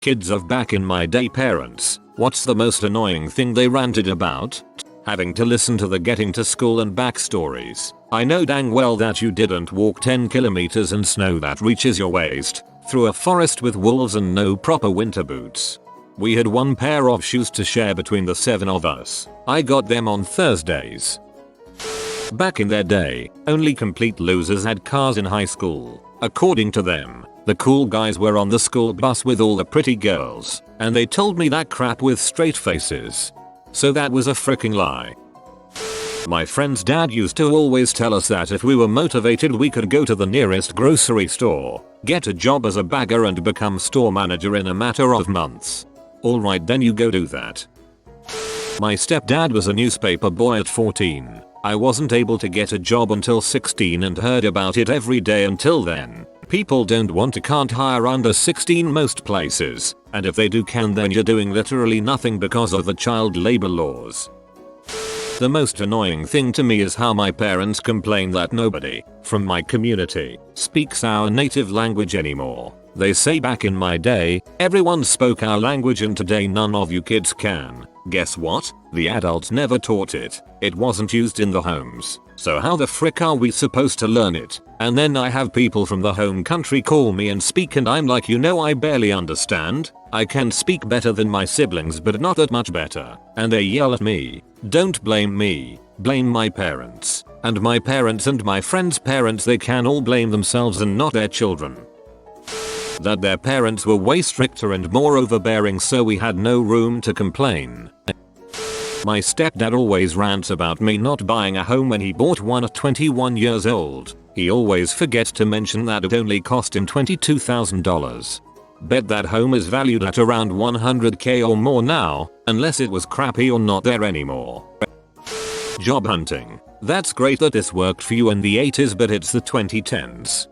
Kids of back in my day parents, what's the most annoying thing they ranted about? Having to listen to the getting to school and back stories. I know dang well that you didn't walk 10 kilometers in snow that reaches your waist, through a forest with wolves and no proper winter boots. We had one pair of shoes to share between the 7 of us. I got them on Thursdays. Back in their day, only complete losers had cars in high school. According to them, the cool guys were on the school bus with all the pretty girls, and they told me that crap with straight faces. So that was a freaking lie. My friend's dad used to always tell us that if we were motivated we could go to the nearest grocery store, get a job as a bagger and become store manager in a matter of months. Alright, then you go do that. My stepdad was a newspaper boy at 14. I wasn't able to get a job until 16 and heard about it every day until then. People can't hire under 16 most places, and if they do then you're doing literally nothing because of the child labor laws. The most annoying thing to me is how my parents complain that nobody, from my community, speaks our native language anymore. They say back in my day, everyone spoke our language and today none of you kids can. Guess what? The adults never taught it. It wasn't used in the homes. So how the frick are we supposed to learn it? And then I have people from the home country call me and speak and I'm like, I barely understand. I can speak better than my siblings but not that much better. And they yell at me. Don't blame me. Blame my parents. And my parents and my friends' parents, they can all blame themselves and not their children. That their parents were way stricter and more overbearing, so we had no room to complain. My stepdad always rants about me not buying a home when he bought one at 21 years old. He always forgets to mention that it only cost him $22,000. Bet that home is valued at around $100k or more now, unless it was crappy or not there anymore. Job hunting. That's great that this worked for you in the 80s, but it's the 2010s.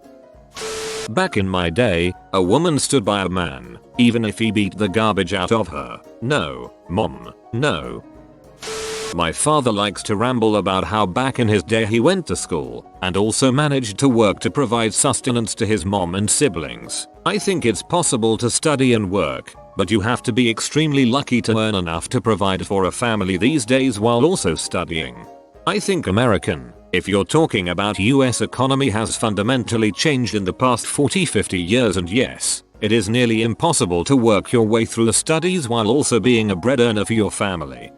Back in my day, a woman stood by a man, even if he beat the garbage out of her. No, mom, no. My father likes to ramble about how back in his day he went to school and also managed to work to provide sustenance to his mom and siblings. I think it's possible to study and work, but you have to be extremely lucky to earn enough to provide for a family these days while also studying. I think if you're talking about US economy, has fundamentally changed in the past 40-50 years, and yes, it is nearly impossible to work your way through the studies while also being a bread earner for your family.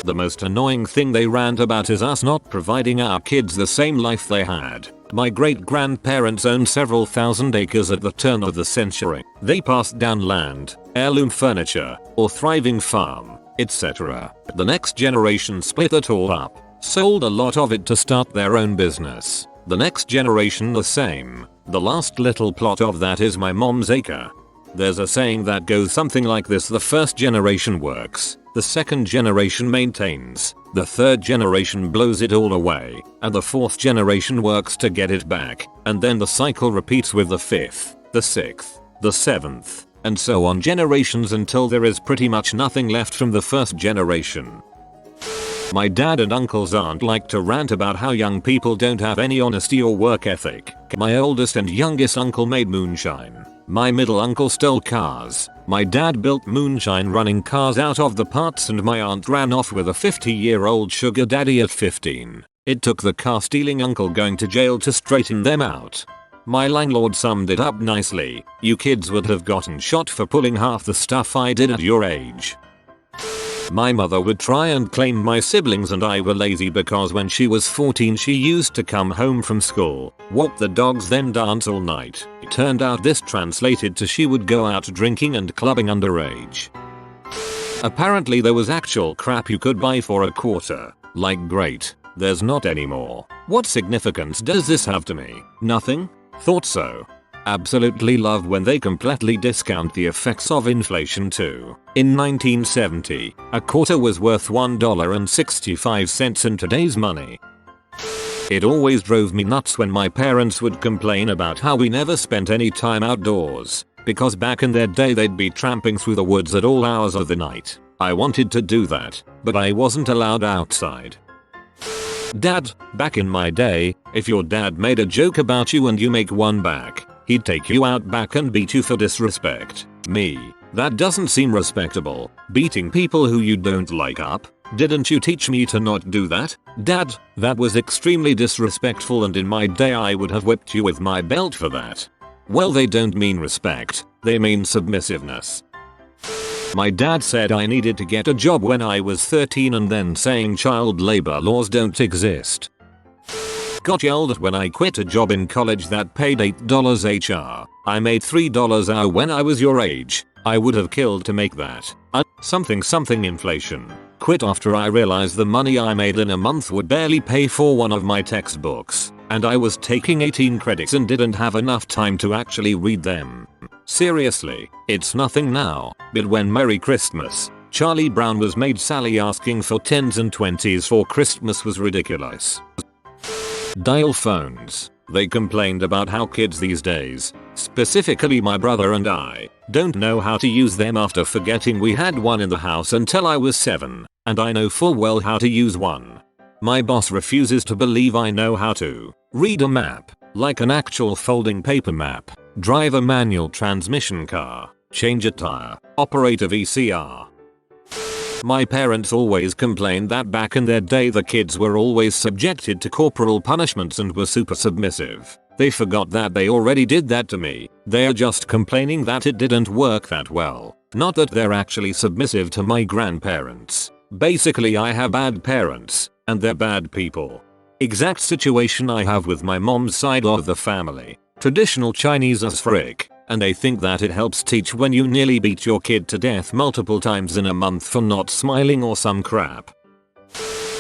The most annoying thing they rant about is us not providing our kids the same life they had. My great-grandparents owned several thousand acres at the turn of the century. They passed down land, heirloom furniture, or thriving farm, etc. The next generation split it all up, sold a lot of it to start their own business. The next generation the same. The last little plot of that is my mom's acre. There's a saying that goes something like this: the first generation works, the second generation maintains, the third generation blows it all away, and the fourth generation works to get it back, and then the cycle repeats with the fifth, the sixth, the seventh, and so on generations until there is pretty much nothing left from the first generation. My dad and uncle's aunt like to rant about how young people don't have any honesty or work ethic. My oldest and youngest uncle made moonshine. My middle uncle stole cars. My dad built moonshine running cars out of the parts, and my aunt ran off with a 50-year-old sugar daddy at 15. It took the car stealing uncle going to jail to straighten them out. My landlord summed it up nicely: you kids would have gotten shot for pulling half the stuff I did at your age. My mother would try and claim my siblings and I were lazy because when she was 14 she used to come home from school, walk the dogs, then dance all night. It turned out this translated to she would go out drinking and clubbing underage. Apparently there was actual crap you could buy for a quarter. Like, great, there's not anymore. What significance does this have to me? Nothing? Thought so. Absolutely love when they completely discount the effects of inflation too. In 1970, a quarter was worth $1.65 in today's money. It always drove me nuts when my parents would complain about how we never spent any time outdoors, because back in their day they'd be tramping through the woods at all hours of the night. I wanted to do that, but I wasn't allowed outside. Dad, back in my day, if your dad made a joke about you and you make one back, he'd take you out back and beat you for disrespect. Me. That doesn't seem respectable. Beating people who you don't like up. Didn't you teach me to not do that? Dad, that was extremely disrespectful and in my day I would have whipped you with my belt for that. Well, they don't mean respect, they mean submissiveness. My dad said I needed to get a job when I was 13 and then saying child labor laws don't exist. Got yelled at when I quit a job in college that paid $8 HR. I made $3 hour when I was your age. I would have killed to make that. Something inflation. Quit after I realized the money I made in a month would barely pay for one of my textbooks, and I was taking 18 credits and didn't have enough time to actually read them. Seriously, it's nothing now, but when Merry Christmas, Charlie Brown was made, Sally asking for 10s and 20s for Christmas was ridiculous. Dial phones. They complained about how kids these days, specifically my brother and I, don't know how to use them after forgetting we had one in the house until I was 7, and I know full well how to use one. My boss refuses to believe I know how to read a map, like an actual folding paper map, drive a manual transmission car, change a tire, operate a VCR. My parents always complained that back in their day the kids were always subjected to corporal punishments and were super submissive. They forgot that they already did that to me. They're just complaining that it didn't work that well, not that they're actually submissive to my grandparents. Basically, I have bad parents, and they're bad people. Exact situation I have with my mom's side of the family. Traditional Chinese as frick, and they think that it helps teach when you nearly beat your kid to death multiple times in a month for not smiling or some crap.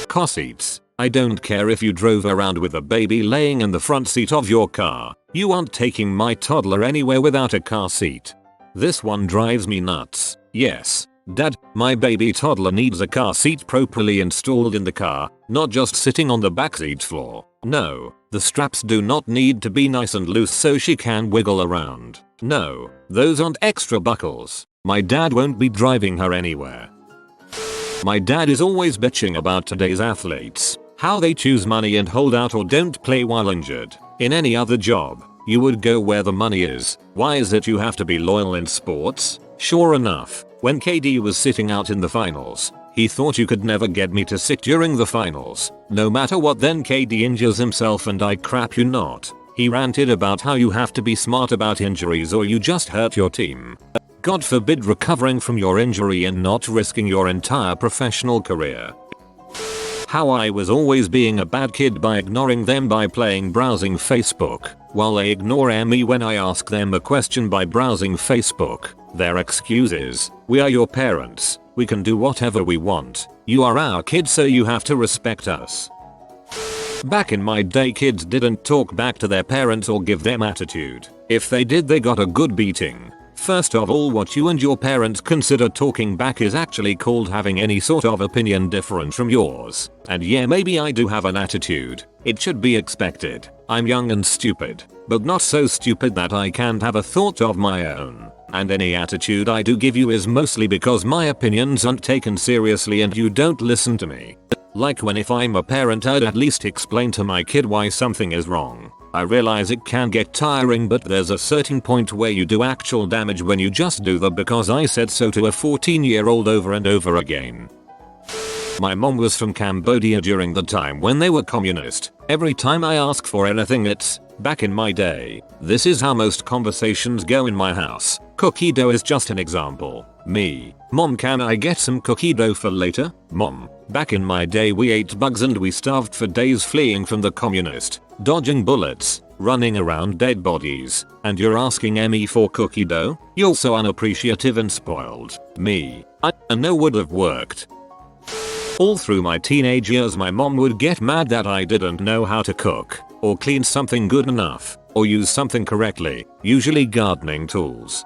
Car seats. I don't care if you drove around with a baby laying in the front seat of your car, you aren't taking my toddler anywhere without a car seat. This one drives me nuts. Yes, Dad, my baby toddler needs a car seat properly installed in the car, not just sitting on the backseat floor. No, the straps do not need to be nice and loose so she can wiggle around. No, those aren't extra buckles. My dad won't be driving her anywhere. My dad is always bitching about today's athletes, how they choose money and hold out or don't play while injured. In any other job, you would go where the money is. Why is it you have to be loyal in sports? Sure enough, when KD was sitting out in the finals, he thought you could never get me to sit during the finals. No matter what, then KD injures himself and I crap you not. He ranted about how you have to be smart about injuries or you just hurt your team. God forbid recovering from your injury and not risking your entire professional career. How I was always being a bad kid by ignoring them by playing browsing Facebook, while they ignore me when I ask them a question by browsing Facebook. Their excuse is, we are your parents, we can do whatever we want, you are our kids so you have to respect us. Back in my day, kids didn't talk back to their parents or give them attitude. If they did, they got a good beating. First of all, what you and your parents consider talking back is actually called having any sort of opinion different from yours. And yeah, maybe I do have an attitude. It should be expected. I'm young and stupid, but not so stupid that I can't have a thought of my own. And any attitude I do give you is mostly because my opinions aren't taken seriously and you don't listen to me. Like when if I'm a parent, I'd at least explain to my kid why something is wrong. I realize it can get tiring, but there's a certain point where you do actual damage when you just do the because I said so to a 14-year-old over and over again. My mom was from Cambodia during the time when they were communist. Every time I ask for anything, it's, back in my day. This is how most conversations go in my house. Cookie dough is just an example. Me. Mom, can I get some cookie dough for later? Mom. Back in my day we ate bugs and we starved for days fleeing from the communist, dodging bullets, running around dead bodies, and you're asking me for cookie dough? You're so unappreciative and spoiled. Me. I know would have worked. All through my teenage years my mom would get mad that I didn't know how to cook, or clean something good enough, or use something correctly, usually gardening tools.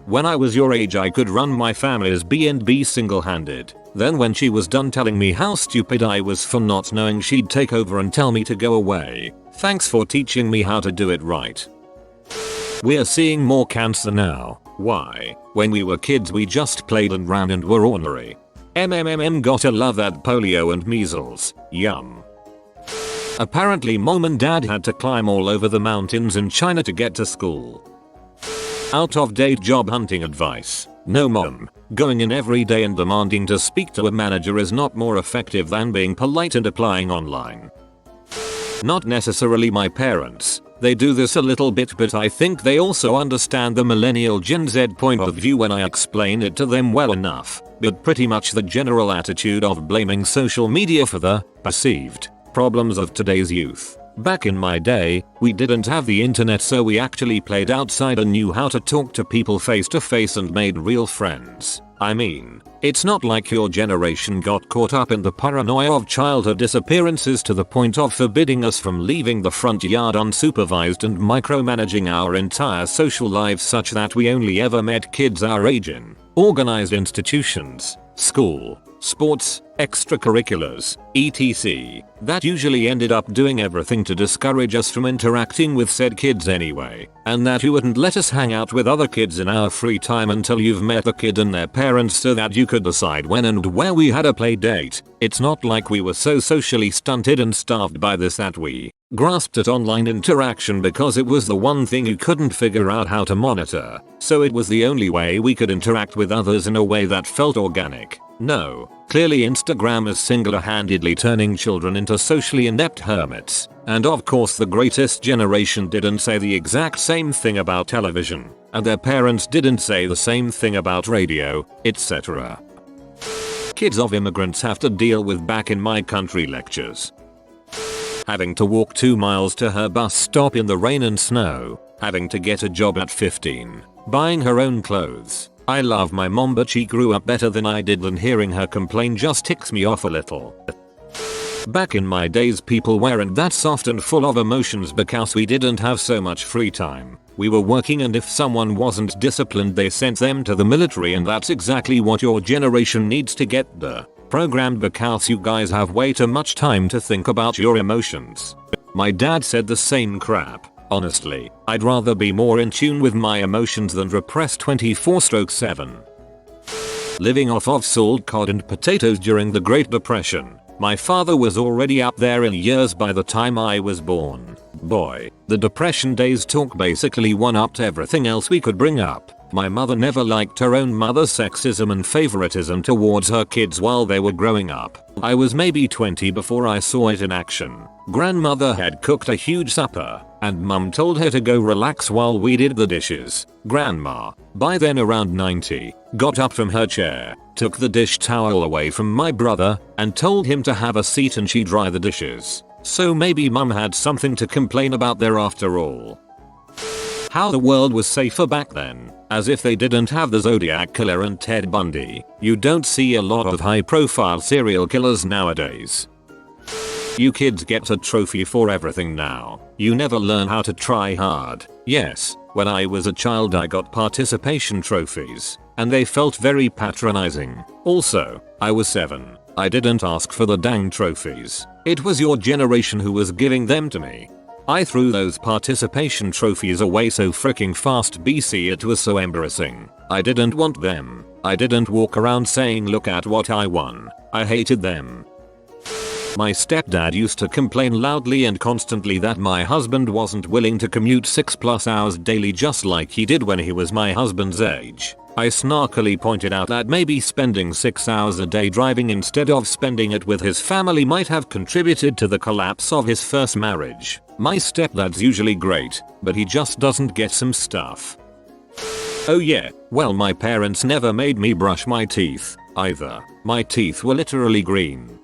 When I was your age I could run my family's B&B single-handed. Then when she was done telling me how stupid I was for not knowing, she'd take over and tell me to go away. Thanks for teaching me how to do it right. We're seeing more cancer now. Why? When we were kids we just played and ran and were ornery. Gotta love that polio and measles. Yum. Apparently mom and dad had to climb all over the mountains in China to get to school. Out of date job hunting advice. No mom. Going in every day and demanding to speak to a manager is not more effective than being polite and applying online. Not necessarily my parents. They do this a little bit, but I think they also understand the millennial Gen Z point of view when I explain it to them well enough. But pretty much the general attitude of blaming social media for the perceived problems of today's youth. Back in my day, we didn't have the internet, so we actually played outside and knew how to talk to people face to face and made real friends. I mean, it's not like your generation got caught up in the paranoia of childhood disappearances to the point of forbidding us from leaving the front yard unsupervised and micromanaging our entire social lives such that we only ever met kids our age in organized institutions, school, sports, extracurriculars, etc. that usually ended up doing everything to discourage us from interacting with said kids anyway, and that you wouldn't let us hang out with other kids in our free time until you've met the kid and their parents so that you could decide when and where we had a play date. It's not like we were so socially stunted and starved by this that we grasped at online interaction because it was the one thing you couldn't figure out how to monitor, so it was the only way we could interact with others in a way that felt organic. No, clearly Instagram is single-handedly turning children into socially inept hermits. And of course the greatest generation didn't say the exact same thing about television, and their parents didn't say the same thing about radio, etc. Kids of immigrants have to deal with back in my country lectures. Having to walk 2 miles to her bus stop in the rain and snow, having to get a job at 15, buying her own clothes. I love my mom, but she grew up better than I did, and hearing her complain just ticks me off a little. Back in my days, people weren't that soft and full of emotions because we didn't have so much free time. We were working, and if someone wasn't disciplined they sent them to the military, and that's exactly what your generation needs to get programmed because you guys have way too much time to think about your emotions. My dad said the same crap. Honestly, I'd rather be more in tune with my emotions than repressed 24/7. Living off of salt cod and potatoes during the Great Depression. My father was already up there in years by the time I was born. Boy, the Depression days talk basically one-upped everything else we could bring up. My mother never liked her own mother's sexism and favoritism towards her kids while they were growing up. I was maybe 20 before I saw it in action. Grandmother had cooked a huge supper, and mum told her to go relax while we did the dishes. Grandma, by then around 90, got up from her chair, took the dish towel away from my brother, and told him to have a seat and she'd dry the dishes. So maybe mum had something to complain about there after all. How the world was safer back then, as if they didn't have the Zodiac Killer and Ted Bundy. You don't see a lot of high-profile serial killers nowadays. You kids get a trophy for everything now. You never learn how to try hard. Yes, when I was a child I got participation trophies, and they felt very patronizing. Also, I was 7. I didn't ask for the dang trophies. It was your generation who was giving them to me. I threw those participation trophies away so freaking fast BC, it was so embarrassing. I didn't want them. I didn't walk around saying look at what I won. I hated them. My stepdad used to complain loudly and constantly that my husband wasn't willing to commute 6+ hours daily just like he did when he was my husband's age. I snarkily pointed out that maybe spending 6 hours a day driving instead of spending it with his family might have contributed to the collapse of his first marriage. My stepdad's usually great, but he just doesn't get some stuff. Oh yeah, well my parents never made me brush my teeth, either. My teeth were literally green.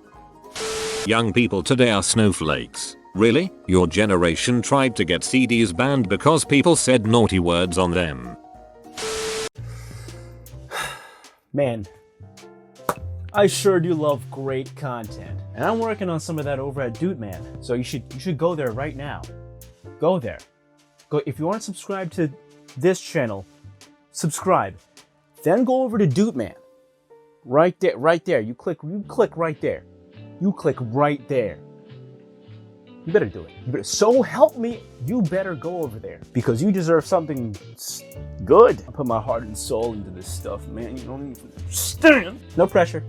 Young people today are snowflakes. Really? Your generation tried to get CDs banned because people said naughty words on them. Man, I sure do love great content, and I'm working on some of that over at Updoot, man. So you should go there right now. Go there. Go if you aren't subscribed to this channel, subscribe. Then go over to Updoot, man. Right there. You click right there. You click right there. You better do it. So help me, you better go over there because you deserve something good. I put my heart and soul into this stuff, man. You don't even understand. No pressure.